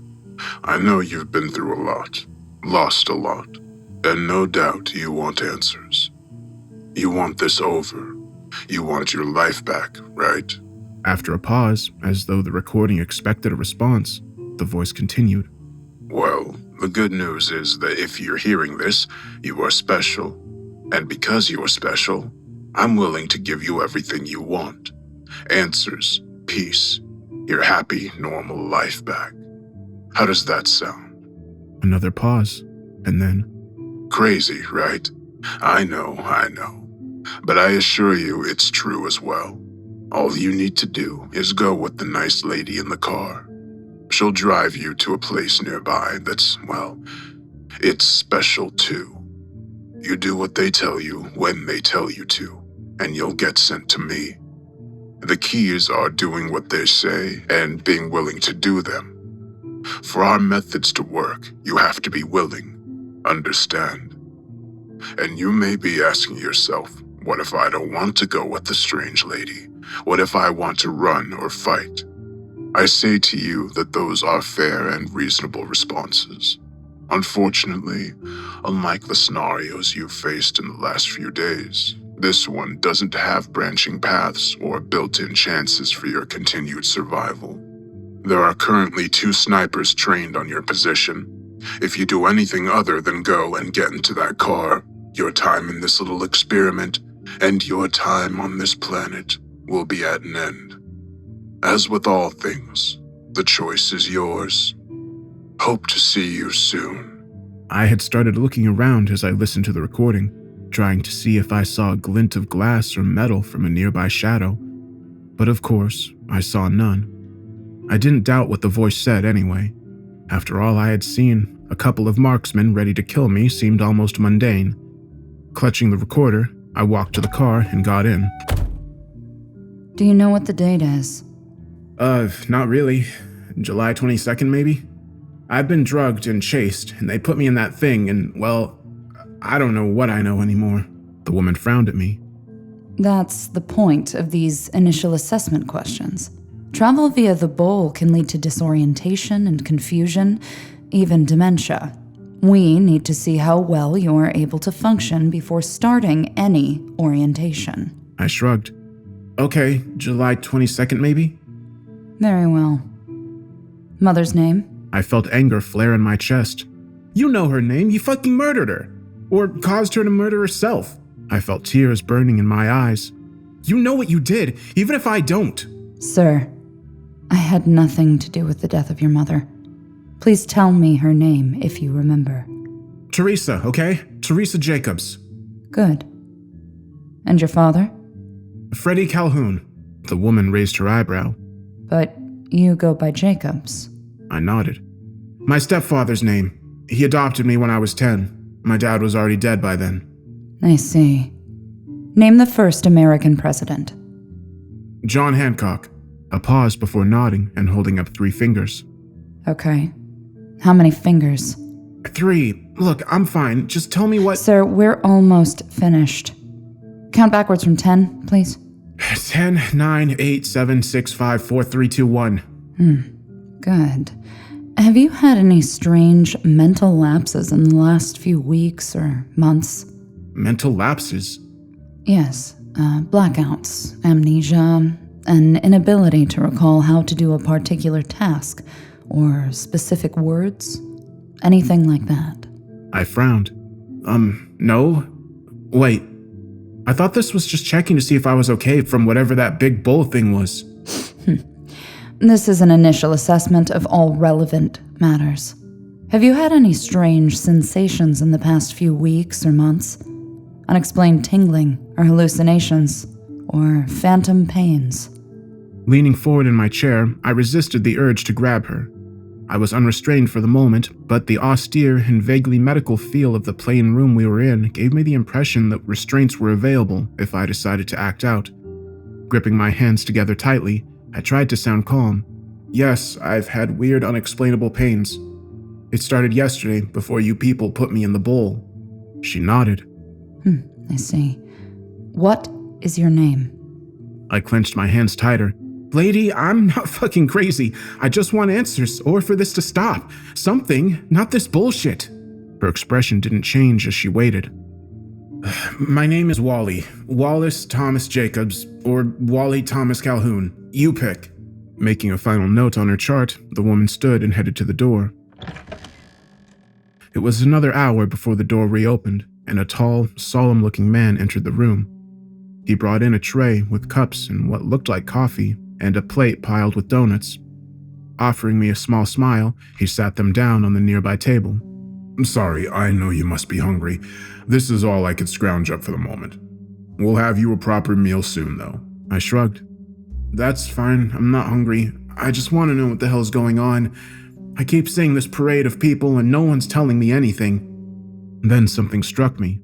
[SPEAKER 5] I know you've been through a lot, lost a lot, and no doubt you want answers. You want this over. You want your life back, right?
[SPEAKER 1] After a pause, as though the recording expected a response, the voice continued.
[SPEAKER 5] Well, the good news is that if you're hearing this, you are special. And because you are special, I'm willing to give you everything you want. Answers, peace, your happy, normal life back. How does that sound?
[SPEAKER 1] Another pause, and then,
[SPEAKER 5] Crazy, right? I know. But I assure you it's true as well. All you need to do is go with the nice lady in the car. She'll drive you to a place nearby that's, well, it's special too. You do what they tell you when they tell you to, and you'll get sent to me. The keys are doing what they say and being willing to do them. For our methods to work, you have to be willing. Understand? And you may be asking yourself, what if I don't want to go with the strange lady? What if I want to run or fight? I say to you that those are fair and reasonable responses. Unfortunately, unlike the scenarios you've faced in the last few days, this one doesn't have branching paths or built-in chances for your continued survival. There are currently 2 snipers trained on your position. If you do anything other than go and get into that car, your time in this little experiment and your time on this planet will be at an end. As with all things, the choice is yours. Hope to see you soon.
[SPEAKER 1] I had started looking around as I listened to the recording, trying to see if I saw a glint of glass or metal from a nearby shadow. But of course, I saw none. I didn't doubt what the voice said anyway. After all I had seen, a couple of marksmen ready to kill me seemed almost mundane. Clutching the recorder, I walked to the car and got in.
[SPEAKER 6] Do you know what the date is?
[SPEAKER 1] Not really. July 22nd, maybe? I've been drugged and chased, and they put me in that thing, and, well, I don't know what I know anymore. The woman frowned at me.
[SPEAKER 6] That's the point of these initial assessment questions. Travel via the bowl can lead to disorientation and confusion, even dementia. We need to see how well you're able to function before starting any orientation.
[SPEAKER 1] I shrugged. Okay, July 22nd, maybe?
[SPEAKER 6] Very well. Mother's name?
[SPEAKER 1] I felt anger flare in my chest. You know her name, you fucking murdered her. Or caused her to murder herself. I felt tears burning in my eyes. You know what you did, even if I don't.
[SPEAKER 6] Sir, I had nothing to do with the death of your mother. Please tell me her name if you remember.
[SPEAKER 1] Teresa, okay? Teresa Jacobs.
[SPEAKER 6] Good. And your father?
[SPEAKER 1] Freddie Calhoun. The woman raised her eyebrow.
[SPEAKER 6] But you go by Jacobs.
[SPEAKER 1] I nodded. My stepfather's name. He adopted me when I was 10. My dad was already dead by then.
[SPEAKER 6] I see. Name the first American president.
[SPEAKER 1] John Hancock. A pause before nodding and holding up 3 fingers.
[SPEAKER 6] Okay. How many fingers?
[SPEAKER 1] 3. Look, I'm fine. Just tell me what—
[SPEAKER 6] Sir, we're almost finished. Count backwards from 10, please.
[SPEAKER 1] 10, 9, 8, 7, 6, 5, 4, 3, 2, 1.
[SPEAKER 6] Good. Have you had any strange mental lapses in the last few weeks or months?
[SPEAKER 1] Mental lapses?
[SPEAKER 6] Yes. Blackouts, amnesia, an inability to recall how to do a particular task, or specific words, anything like that.
[SPEAKER 1] I frowned. No? Wait. I thought this was just checking to see if I was okay from whatever that big bull thing was.
[SPEAKER 6] This is an initial assessment of all relevant matters. Have you had any strange sensations in the past few weeks or months? Unexplained tingling or hallucinations, or phantom pains?
[SPEAKER 1] Leaning forward in my chair, I resisted the urge to grab her. I was unrestrained for the moment, but the austere and vaguely medical feel of the plain room we were in gave me the impression that restraints were available if I decided to act out. Gripping my hands together tightly, I tried to sound calm. Yes, I've had weird, unexplainable pains. It started yesterday before you people put me in the bowl. She nodded.
[SPEAKER 6] I see. What is your name?
[SPEAKER 1] I clenched my hands tighter. Lady, I'm not fucking crazy. I just want answers, or for this to stop. Something, not this bullshit. Her expression didn't change as she waited. My name is Wally. Wallace Thomas Jacobs, or Wally Thomas Calhoun. You pick." Making a final note on her chart, the woman stood and headed to the door. It was another hour before the door reopened, and a tall, solemn-looking man entered the room. He brought in a tray with cups and what looked like coffee, and a plate piled with donuts. Offering me a small smile, he sat them down on the nearby table.
[SPEAKER 5] "I'm sorry, I know you must be hungry. This is all I could scrounge up for the moment. We'll have you a proper meal soon, though."
[SPEAKER 1] I shrugged. "That's fine, I'm not hungry. I just want to know what the hell's going on. I keep seeing this parade of people and no one's telling me anything." Then something struck me.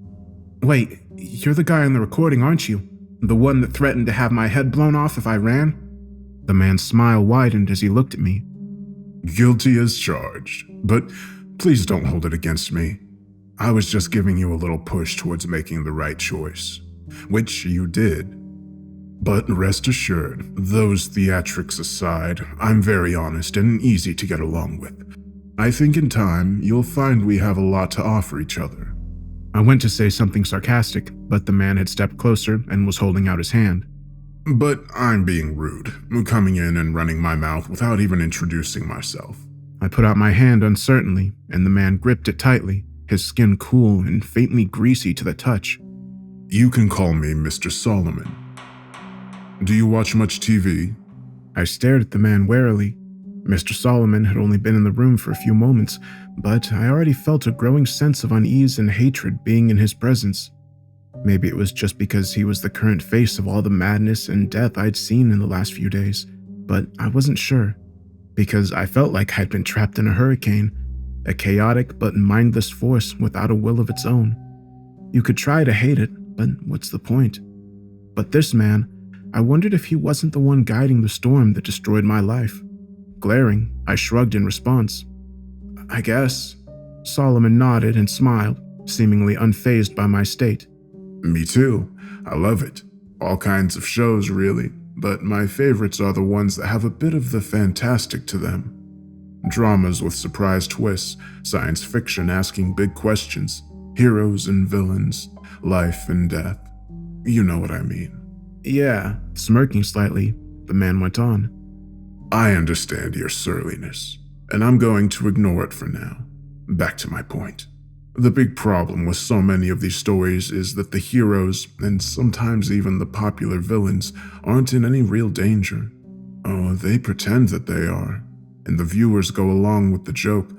[SPEAKER 1] "Wait, you're the guy on the recording, aren't you? The one that threatened to have my head blown off if I ran?" The man's smile widened as he looked at me.
[SPEAKER 5] "Guilty as charged, but please don't hold it against me. I was just giving you a little push towards making the right choice, which you did. But rest assured, those theatrics aside, I'm very honest and easy to get along with. I think in time, you'll find we have a lot to offer each other."
[SPEAKER 1] I went to say something sarcastic, but the man had stepped closer and was holding out his hand.
[SPEAKER 5] "But I'm being rude, coming in and running my mouth without even introducing myself."
[SPEAKER 1] I put out my hand uncertainly, and the man gripped it tightly, his skin cool and faintly greasy to the touch.
[SPEAKER 5] "You can call me Mr. Solomon. Do you watch much TV?"
[SPEAKER 1] I stared at the man warily. Mr. Solomon had only been in the room for a few moments, but I already felt a growing sense of unease and hatred being in his presence. Maybe it was just because he was the current face of all the madness and death I'd seen in the last few days, but I wasn't sure, because I felt like I'd been trapped in a hurricane, a chaotic but mindless force without a will of its own. You could try to hate it, but what's the point? But this man, I wondered if he wasn't the one guiding the storm that destroyed my life. Glaring, I shrugged in response. "I guess." Solomon nodded and smiled, seemingly unfazed by my state.
[SPEAKER 5] "Me too. I love it. All kinds of shows, really, but my favorites are the ones that have a bit of the fantastic to them. Dramas with surprise twists, science fiction asking big questions, heroes and villains, life and death. You know what I mean."
[SPEAKER 1] "Yeah." Smirking slightly, the man went on.
[SPEAKER 5] "I understand your surliness, and I'm going to ignore it for now. Back to my point. The big problem with so many of these stories is that the heroes, and sometimes even the popular villains, aren't in any real danger. Oh, they pretend that they are, and the viewers go along with the joke,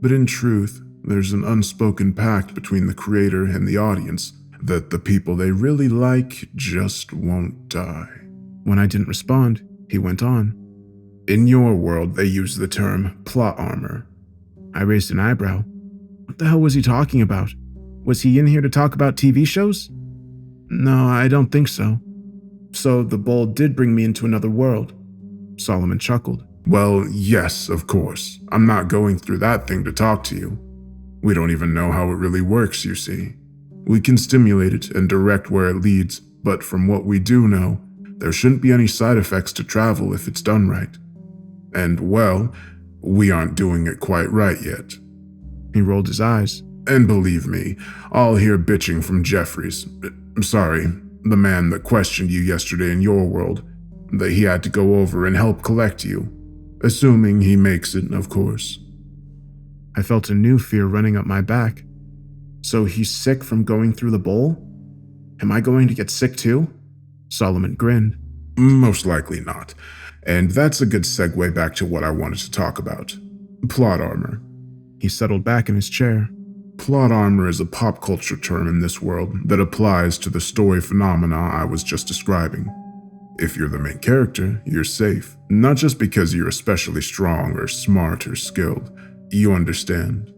[SPEAKER 5] but in truth, there's an unspoken pact between the creator and the audience that the people they really like just won't die."
[SPEAKER 1] When I didn't respond, he went on.
[SPEAKER 5] "In your world, they use the term plot armor."
[SPEAKER 1] I raised an eyebrow. What the hell was he talking about? Was he in here to talk about TV shows? "No, I don't think so." "So the bowl did bring me into another world?" Solomon chuckled.
[SPEAKER 5] "Well, yes, of course. I'm not going through that thing to talk to you. We don't even know how it really works, you see. We can stimulate it and direct where it leads, but from what we do know, there shouldn't be any side effects to travel if it's done right. And, well, we aren't doing it quite right yet."
[SPEAKER 1] He rolled his eyes.
[SPEAKER 5] "And believe me, I'll hear bitching from Jeffries. Sorry, the man that questioned you yesterday in your world, that he had to go over and help collect you. Assuming he makes it, of course."
[SPEAKER 1] I felt a new fear running up my back. So he's sick from going through the bowl? Am I going to get sick too? Solomon grinned.
[SPEAKER 5] "Most likely not. And that's a good segue back to what I wanted to talk about. Plot armor."
[SPEAKER 1] He settled back in his chair.
[SPEAKER 5] Plot armor is a pop culture term in this world that applies to the story phenomena I was just describing. If you're the main character, you're safe. Not just because you're especially strong or smart or skilled. You understand.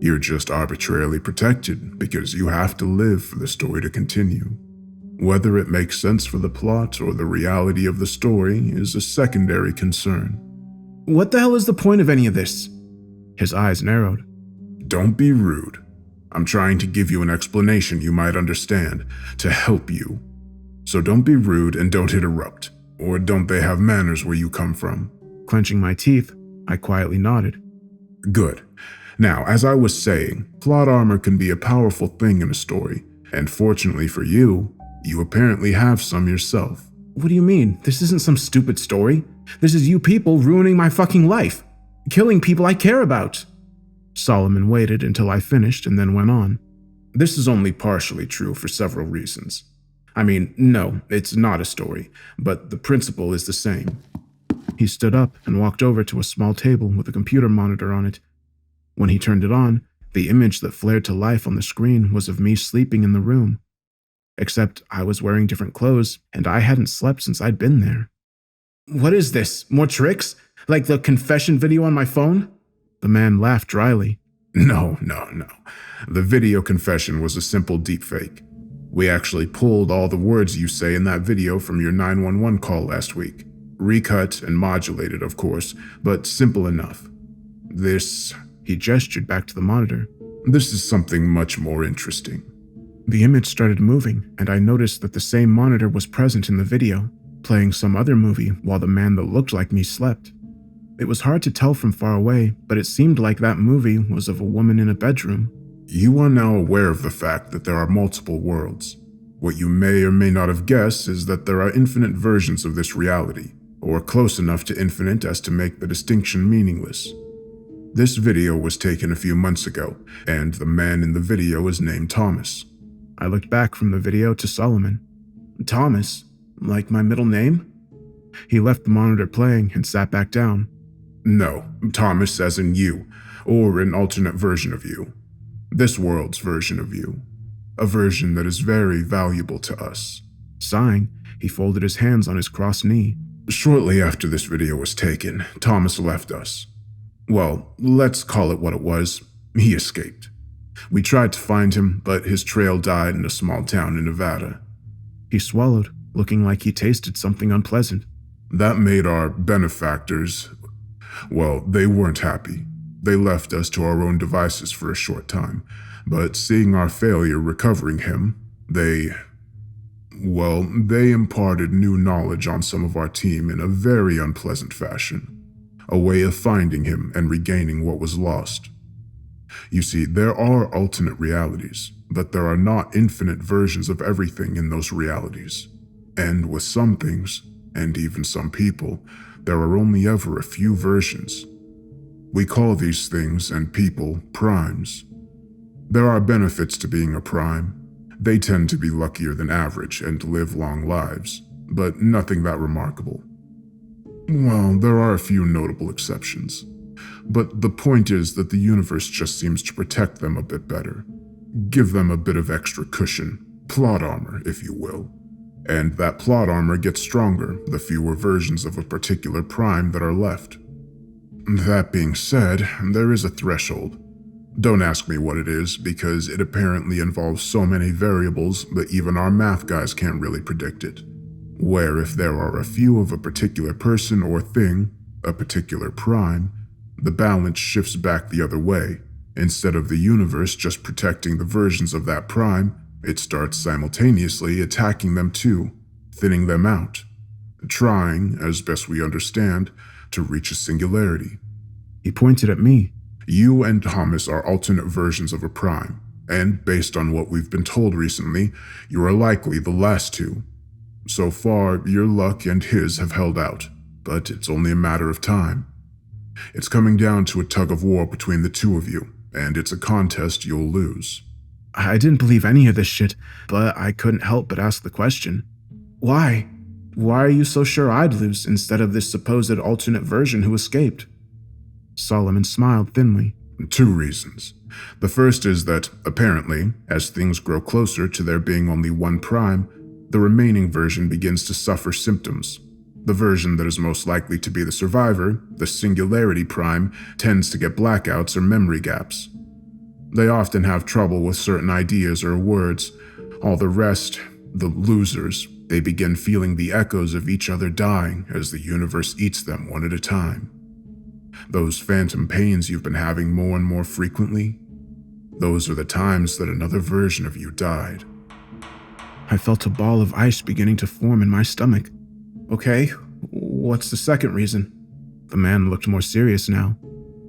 [SPEAKER 5] You're just arbitrarily protected because you have to live for the story to continue. Whether it makes sense for the plot or the reality of the story is a secondary concern.
[SPEAKER 1] What the hell is the point of any of this? His eyes narrowed.
[SPEAKER 5] Don't be rude. I'm trying to give you an explanation you might understand, to help you. So don't be rude and don't interrupt. Or don't they have manners where you come from?
[SPEAKER 1] Clenching my teeth, I quietly nodded.
[SPEAKER 5] Good. Now, as I was saying, plot armor can be a powerful thing in a story, and fortunately for you, you apparently have some yourself.
[SPEAKER 1] What do you mean? This isn't some stupid story. This is you people ruining my fucking life. Killing people I care about. Solomon waited until I finished and then went on. This is only partially true for several reasons. I mean, no, it's not a story, but the principle is the same. He stood up and walked over to a small table with a computer monitor on it. When he turned it on, the image that flared to life on the screen was of me sleeping in the room. Except I was wearing different clothes, and I hadn't slept since I'd been there. What is this? More tricks? Like the confession video on my phone? The man laughed dryly. No. The video confession was a simple deepfake. We actually pulled all the words you say in that video from your 911 call last week. Recut and modulated, of course, but simple enough. This, he gestured back to the monitor. This is something much more interesting. The image started moving, and I noticed that the same monitor was present in the video, playing some other movie while the man that looked like me slept. It was hard to tell from far away, but it seemed like that movie was of a woman in a bedroom. You are now aware of the fact that there are multiple worlds. What you may or may not have guessed is that there are infinite versions of this reality, or close enough to infinite as to make the distinction meaningless. This video was taken a few months ago, and the man in the video is named Thomas. I looked back from the video to Solomon. Thomas? Like my middle name? He left the monitor playing and sat back down. No, Thomas as in you, or an alternate version of you. This world's version of you. A version that is very valuable to us. Sighing, he folded his hands on his crossed knee. Shortly after this video was taken, Thomas left us. Well, let's call it what it was. He escaped. We tried to find him, but his trail died in a small town in Nevada. He swallowed, looking like he tasted something unpleasant. That made our benefactors, well, they weren't happy. They left us to our own devices for a short time, but seeing our failure recovering him, they imparted new knowledge on some of our team in a very unpleasant fashion. A way of finding him and regaining what was lost. You see, there are alternate realities, but there are not infinite versions of everything in those realities. And with some things, and even some people, there are only ever a few versions. We call these things and people primes. There are benefits to being a prime. They tend to be luckier than average and live long lives, but nothing that remarkable. Well, there are a few notable exceptions. But the point is that the universe just seems to protect them a bit better. Give them a bit of extra cushion, plot armor, if you will. And that plot armor gets stronger the fewer versions of a particular prime that are left. That being said, there is a threshold. Don't ask me what it is, because it apparently involves so many variables that even our math guys can't really predict it. Where if there are a few of a particular person or thing, a particular prime, the balance shifts back the other way. Instead of the universe just protecting the versions of that prime, it starts simultaneously attacking them too, thinning them out, trying, as best we understand, to reach a singularity. He pointed at me. You and Thomas are alternate versions of a prime, and based on what we've been told recently, you are likely the last two. So far, your luck and his have held out, but it's only a matter of time. It's coming down to a tug of war between the two of you, and it's a contest you'll lose. I didn't believe any of this shit, but I couldn't help but ask the question. Why? Why are you so sure I'd lose instead of this supposed alternate version who escaped? Solomon smiled thinly. 2 reasons. The first is that, apparently, as things grow closer to there being only one prime, the remaining version begins to suffer symptoms. The version that is most likely to be the survivor, the singularity prime, tends to get blackouts or memory gaps. They often have trouble with certain ideas or words. All the rest, the losers, they begin feeling the echoes of each other dying as the universe eats them one at a time. Those phantom pains you've been having more and more frequently, those are the times that another version of you died. I felt a ball of ice beginning to form in my stomach. Okay, what's the second reason? The man looked more serious now.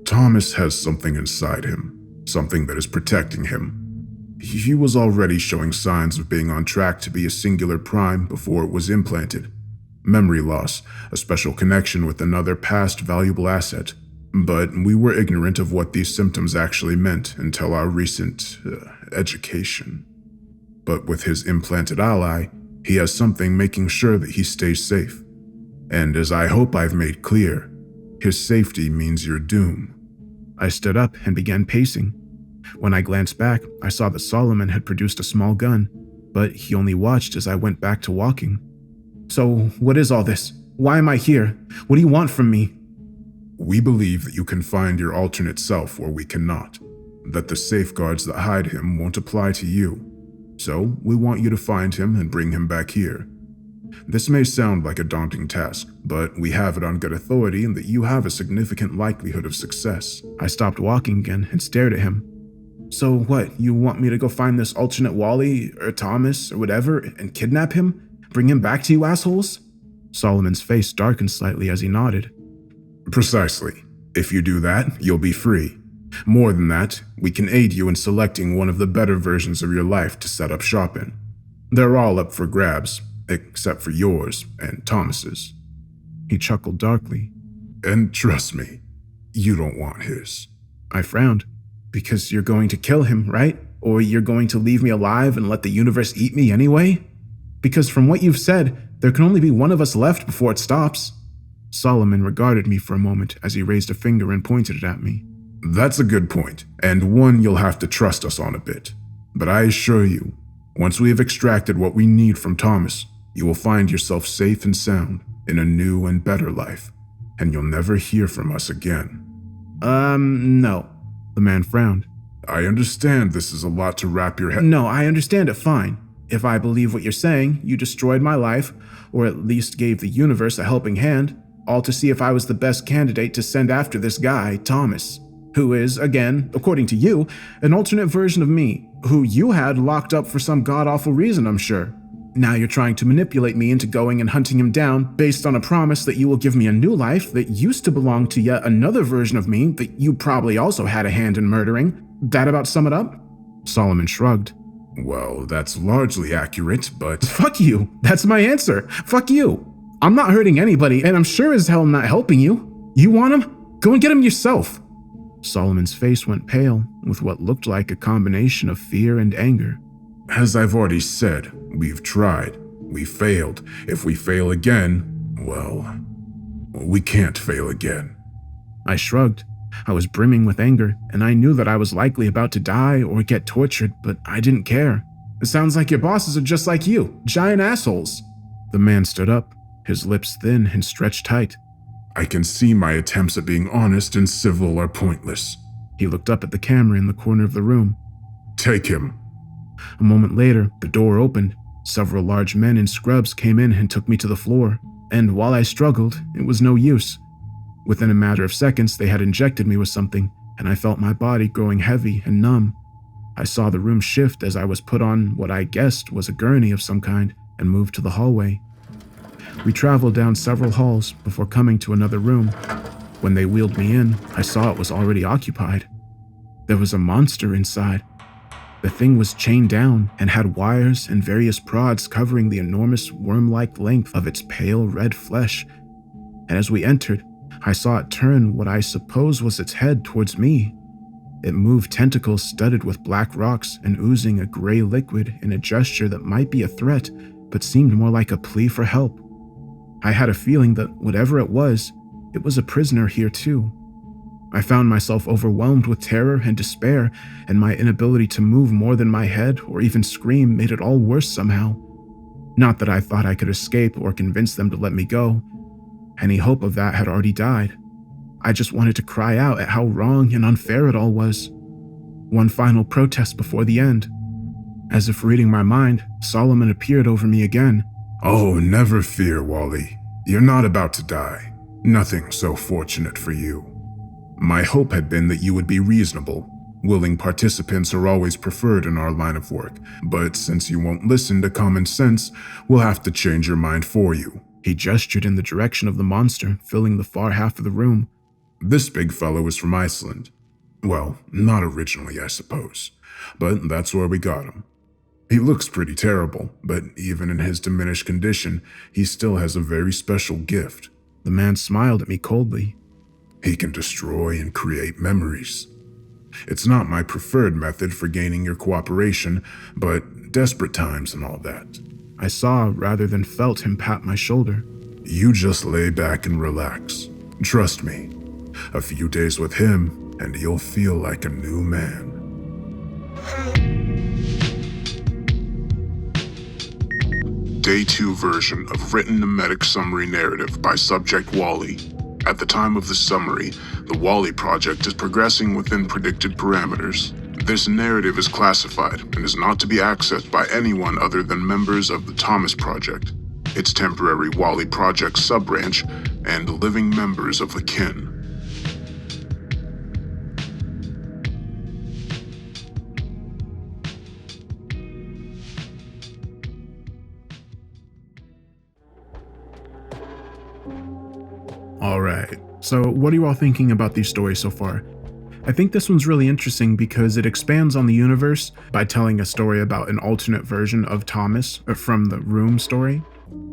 [SPEAKER 1] Thomas has something inside him, something that is protecting him. He was already showing signs of being on track to be a singular prime before it was implanted.
[SPEAKER 5] Memory loss, a special connection with another past valuable asset. But we were ignorant of what these symptoms actually meant until our recent education. But with his implanted ally, he has something making sure that he stays safe. And as I hope I've made clear, his safety means your doom.
[SPEAKER 1] I stood up and began pacing. When I glanced back, I saw that Solomon had produced a small gun, but he only watched as I went back to walking. So, what is all this? Why am I here? What do you want from me?
[SPEAKER 5] We believe that you can find your alternate self where we cannot, that the safeguards that hide him won't apply to you. So, we want you to find him and bring him back here. This may sound like a daunting task, but we have it on good authority that you have a significant likelihood of success.
[SPEAKER 1] I stopped walking again and stared at him. So what, you want me to go find this alternate Wally, or Thomas, or whatever, and kidnap him? Bring him back to you assholes? Solomon's face darkened slightly as he nodded.
[SPEAKER 5] Precisely. If you do that, you'll be free. More than that, we can aid you in selecting one of the better versions of your life to set up shop in. They're all up for grabs, except for yours and Thomas's.
[SPEAKER 1] He chuckled darkly.
[SPEAKER 5] And trust me, you don't want his.
[SPEAKER 1] I frowned. Because you're going to kill him, right? Or you're going to leave me alive and let the universe eat me anyway? Because from what you've said, there can only be one of us left before it stops. Solomon regarded me for a moment as he raised a finger and pointed it at me.
[SPEAKER 5] That's a good point, and one you'll have to trust us on a bit. But I assure you, once we have extracted what we need from Thomas, you will find yourself safe and sound in a new and better life, and you'll never hear from us again.
[SPEAKER 1] No. The man frowned.
[SPEAKER 5] I understand this is a lot to wrap your head.
[SPEAKER 1] No, I understand it fine. If I believe what you're saying, you destroyed my life, or at least gave the universe a helping hand, all to see if I was the best candidate to send after this guy, Thomas, who is, again, according to you, an alternate version of me, who you had locked up for some god-awful reason, I'm sure. Now you're trying to manipulate me into going and hunting him down based on a promise that you will give me a new life that used to belong to yet another version of me that you probably also had a hand in murdering. That about sum it up? Solomon shrugged.
[SPEAKER 5] Well, that's largely accurate, but…
[SPEAKER 1] Fuck you. That's my answer. Fuck you. I'm not hurting anybody, and I'm sure as hell not helping you. You want him? Go and get him yourself. Solomon's face went pale with what looked like a combination of fear and anger.
[SPEAKER 5] As I've already said, we've tried. We failed. If we fail again, well, we can't fail again.
[SPEAKER 1] I shrugged. I was brimming with anger, and I knew that I was likely about to die or get tortured, but I didn't care. It sounds like your bosses are just like you, giant assholes. The man stood up, his lips thin and stretched tight.
[SPEAKER 5] I can see my attempts at being honest and civil are pointless.
[SPEAKER 1] He looked up at the camera in the corner of the room.
[SPEAKER 5] Take him.
[SPEAKER 1] A moment later, the door opened. Several large men in scrubs came in and took me to the floor, and while I struggled, it was no use. Within a matter of seconds, they had injected me with something, and I felt my body growing heavy and numb. I saw the room shift as I was put on what I guessed was a gurney of some kind and moved to the hallway. We traveled down several halls before coming to another room. When they wheeled me in, I saw it was already occupied. There was a monster inside. The thing was chained down and had wires and various prods covering the enormous worm-like length of its pale red flesh. And as we entered, I saw it turn what I suppose was its head towards me. It moved tentacles studded with black rocks and oozing a gray liquid in a gesture that might be a threat, but seemed more like a plea for help. I had a feeling that whatever it was a prisoner here too. I found myself overwhelmed with terror and despair, and my inability to move more than my head or even scream made it all worse somehow. Not that I thought I could escape or convince them to let me go. Any hope of that had already died. I just wanted to cry out at how wrong and unfair it all was. One final protest before the end. As if reading my mind, Solomon appeared over me again.
[SPEAKER 5] Oh, never fear, Wally. You're not about to die. Nothing so fortunate for you. My hope had been that you would be reasonable. Willing participants are always preferred in our line of work, but since you won't listen to common sense, we'll have to change your mind for you.
[SPEAKER 1] He gestured in the direction of the monster, filling the far half of the room.
[SPEAKER 5] This big fellow is from Iceland. Well, not originally, I suppose, but that's where we got him. He looks pretty terrible, but even in his diminished condition, he still has a very special gift.
[SPEAKER 1] The man smiled at me coldly.
[SPEAKER 5] He can destroy and create memories. It's not my preferred method for gaining your cooperation, but desperate times and all that.
[SPEAKER 1] I saw rather than felt him pat my shoulder.
[SPEAKER 5] You just lay back and relax. Trust me, a few days with him, and you'll feel like a new man. Day 2 version of written emetic summary narrative by subject Wally. At the time of the summary, the Wally project is progressing within predicted parameters. This narrative is classified and is not to be accessed by anyone other than members of the Thomas Project, its temporary Wally Project sub-branch, and living members of the kin.
[SPEAKER 1] Alright, so what are you all thinking about these stories so far? I think this one's really interesting because it expands on the universe by telling a story about an alternate version of Thomas from the Room story.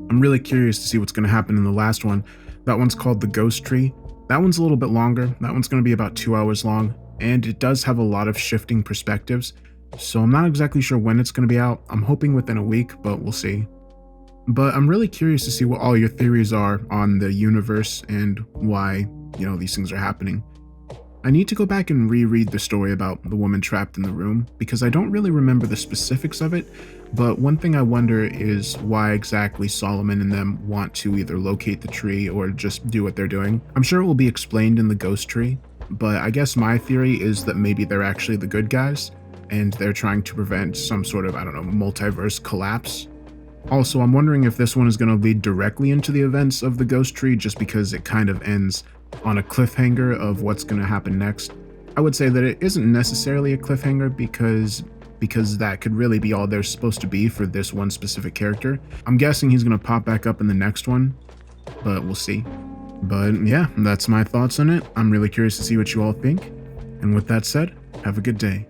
[SPEAKER 1] I'm really curious to see what's going to happen in the last one. That one's called The Ghost Tree. That one's a little bit longer. That one's going to be about 2 hours long, and it does have a lot of shifting perspectives, so I'm not exactly sure when it's going to be out. I'm hoping within a week, but we'll see. But I'm really curious to see what all your theories are on the universe and why, these things are happening. I need to go back and reread the story about the woman trapped in the room because I don't really remember the specifics of it, but one thing I wonder is why exactly Solomon and them want to either locate the tree or just do what they're doing. I'm sure it will be explained in the Ghost Tree, but I guess my theory is that maybe they're actually the good guys and they're trying to prevent some sort of, multiverse collapse. Also, I'm wondering if this one is going to lead directly into the events of the Ghost Tree just because it kind of ends on a cliffhanger of what's going to happen next. I would say that it isn't necessarily a cliffhanger because that could really be all there's supposed to be for this one specific character. I'm guessing he's going to pop back up in the next one, but we'll see. But yeah, that's my thoughts on it. I'm really curious to see what you all think. And with that said, have a good day.